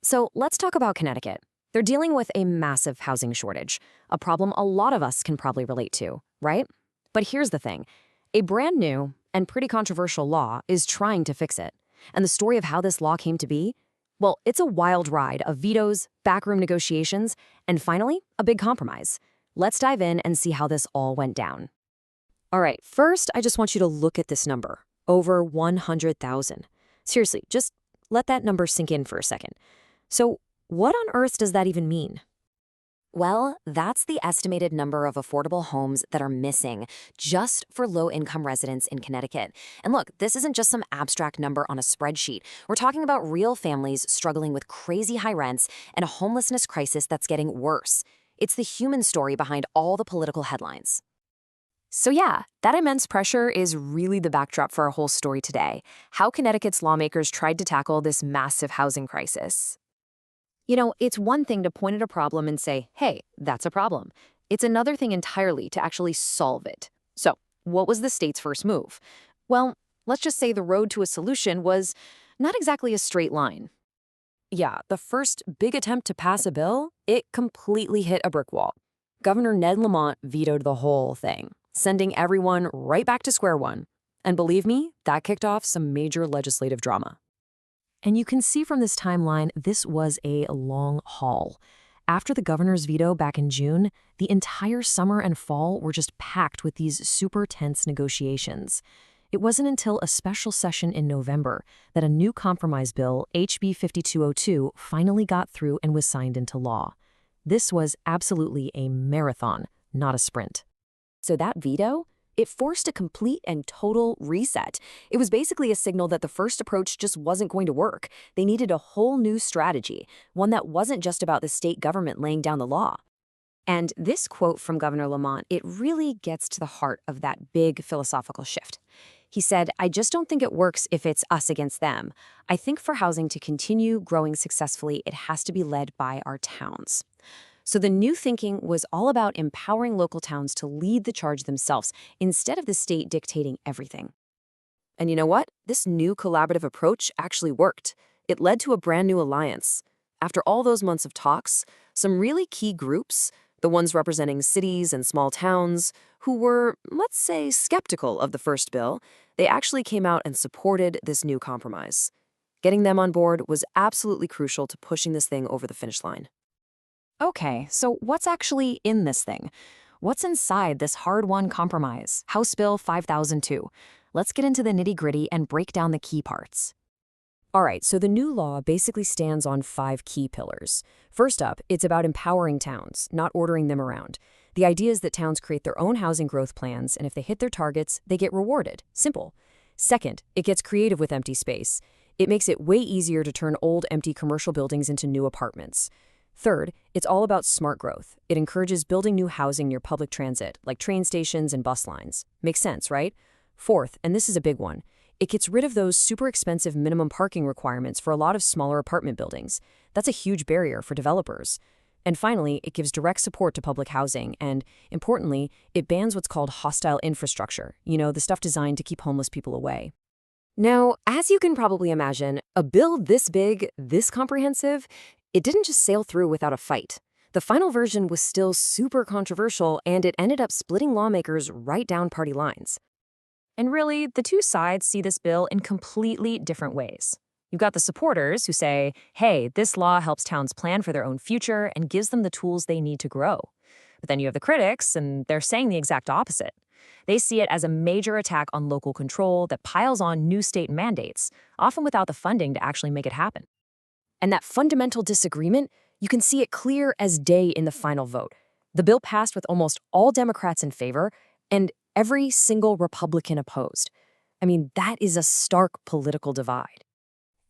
So let's talk about Connecticut. They're dealing with a massive housing shortage, a problem a lot of us can probably relate to, right? But here's the thing. A brand new and pretty controversial law is trying to fix it. And the story of how this law came to be? Well, it's a wild ride of vetoes, backroom negotiations, and finally, a big compromise. Let's dive in and see how this all went down. All right, first, I just want you to look at this number, over 100,000. Seriously, just let that number sink in for a second. So, what on earth does that even mean? Well, that's the estimated number of affordable homes that are missing just for low-income residents in Connecticut. And look, this isn't just some abstract number on a spreadsheet. We're talking about real families struggling with crazy high rents and a homelessness crisis that's getting worse. It's the human story behind all the political headlines. So yeah, that immense pressure is really the backdrop for our whole story today. How Connecticut's lawmakers tried to tackle this massive housing crisis. You know, it's one thing to point at a problem and say, hey, that's a problem. It's another thing entirely to actually solve it. So, what was the state's first move? Well, let's just say the road to a solution was not exactly a straight line. Yeah, the first big attempt to pass a bill, it completely hit a brick wall. Governor Ned Lamont vetoed the whole thing, sending everyone right back to square one. And believe me, that kicked off some major legislative drama. And you can see from this timeline, this was a long haul. After the governor's veto back in June, the entire summer and fall were just packed with these super tense negotiations. It wasn't until a special session in November that a new compromise bill, HB 5202, finally got through and was signed into law. This was absolutely a marathon, not a sprint. So that veto? It forced a complete and total reset. It was basically a signal that the first approach just wasn't going to work. They needed a whole new strategy, one that wasn't just about the state government laying down the law. And this quote from Governor Lamont, it really gets to the heart of that big philosophical shift. He said, "I just don't think it works if it's us against them. I think for housing to continue growing successfully, it has to be led by our towns." So the new thinking was all about empowering local towns to lead the charge themselves instead of the state dictating everything. And you know what? This new collaborative approach actually worked. It led to a brand new alliance. After all those months of talks, some really key groups, the ones representing cities and small towns, who were, let's say, skeptical of the first bill, they actually came out and supported this new compromise. Getting them on board was absolutely crucial to pushing this thing over the finish line. Okay, so what's actually in this thing? What's inside this hard-won compromise, House Bill 5002? Let's get into the nitty-gritty and break down the key parts. All right, so the new law basically stands on 5 key pillars. First up, it's about empowering towns, not ordering them around. The idea is that towns create their own housing growth plans, and if they hit their targets, they get rewarded. Simple. Second, it gets creative with empty space. It makes it way easier to turn old, empty commercial buildings into new apartments. Third, it's all about smart growth. It encourages building new housing near public transit, like train stations and bus lines. Makes sense, right? Fourth, and this is a big one, it gets rid of those super expensive minimum parking requirements for a lot of smaller apartment buildings. That's a huge barrier for developers. And finally, it gives direct support to public housing, and importantly, it bans what's called hostile infrastructure, the stuff designed to keep homeless people away. Now, as you can probably imagine, a bill this big, this comprehensive, it didn't just sail through without a fight. The final version was still super controversial, and it ended up splitting lawmakers right down party lines. And really, the two sides see this bill in completely different ways. You've got the supporters who say, hey, this law helps towns plan for their own future and gives them the tools they need to grow. But then you have the critics, and they're saying the exact opposite. They see it as a major attack on local control that piles on new state mandates, often without the funding to actually make it happen. And that fundamental disagreement, you can see it clear as day in the final vote. The bill passed with almost all Democrats in favor and every single Republican opposed. I mean, that is a stark political divide.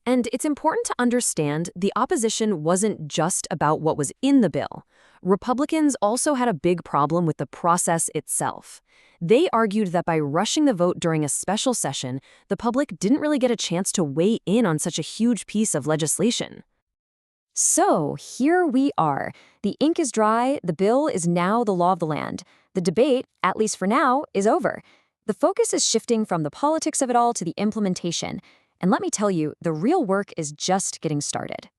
And it's important to understand the opposition wasn't just about what was in the bill. Republicans also had a big problem with the process itself. They argued that by rushing the vote during a special session, the public didn't really get a chance to weigh in on such a huge piece of legislation. So here we are. The ink is dry, the bill is now the law of the land. The debate, at least for now, is over. The focus is shifting from the politics of it all to the implementation. And let me tell you, the real work is just getting started.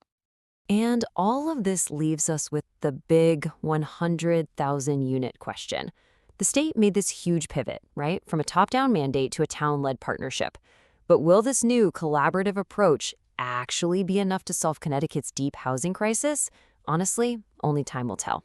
And all of this leaves us with the big 100,000 unit question. The state made this huge pivot, right, from a top-down mandate to a town-led partnership. But will this new collaborative approach actually be enough to solve Connecticut's deep housing crisis? Honestly, only time will tell.